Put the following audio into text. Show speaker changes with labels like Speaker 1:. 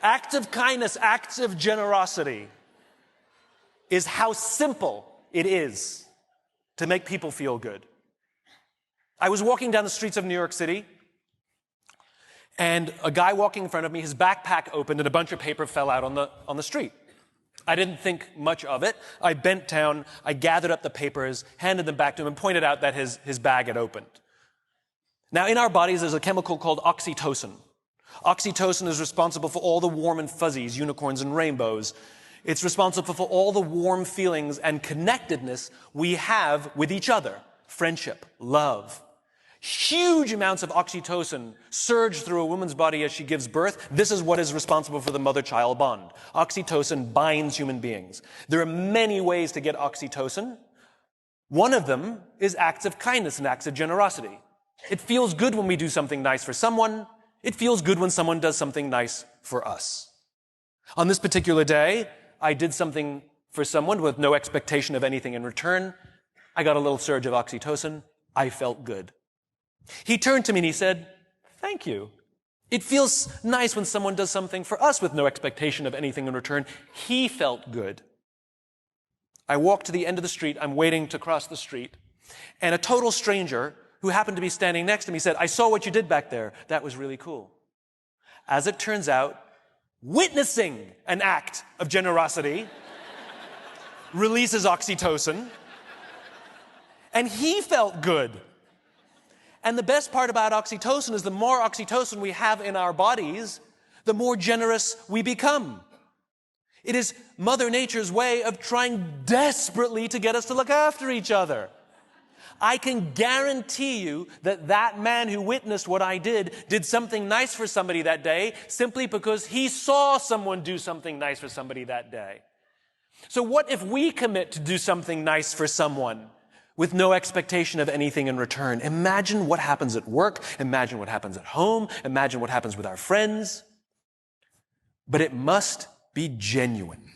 Speaker 1: Acts of kindness, acts of generosity is how simple it is to make people feel good. I was walking down the streets of New York City, and a guy walking in front of me, his backpack opened and a bunch of paper fell out on the street. I didn't think much of it. I bent down, I gathered up the papers, handed them back to him, and pointed out that his bag had opened. Now, in our bodies, there's a chemical called oxytocin. Oxytocin is responsible for all the warm and fuzzies, unicorns and rainbows. It's responsible for all the warm feelings and connectedness we have with each other. Friendship, love. Huge amounts of oxytocin surge through a woman's body as she gives birth. This is what is responsible for the mother-child bond. Oxytocin binds human beings. There are many ways to get oxytocin. One of them is acts of kindness and acts of generosity. It feels good when we do something nice for someone. It feels good when someone does something nice for us. On this particular day, I did something for someone with no expectation of anything in return. I got a little surge of oxytocin. I felt good. He turned to me and he said, "Thank you. It feels nice when someone does something for us with no expectation of anything in return." He felt good. I walked to the end of the street. I'm waiting to cross the street. And a total stranger who happened to be standing next to me said, "I saw what you did back there. That was really cool." As it turns out, witnessing an act of generosity releases oxytocin, and he felt good. And the best part about oxytocin is the more oxytocin we have in our bodies, the more generous we become. It is Mother Nature's way of trying desperately to get us to look after each other. I can guarantee you that that man who witnessed what I did something nice for somebody that day simply because he saw someone do something nice for somebody that day. So what if we commit to do something nice for someone with no expectation of anything in return? Imagine what happens at work. Imagine what happens at home. Imagine what happens with our friends. But it must be genuine.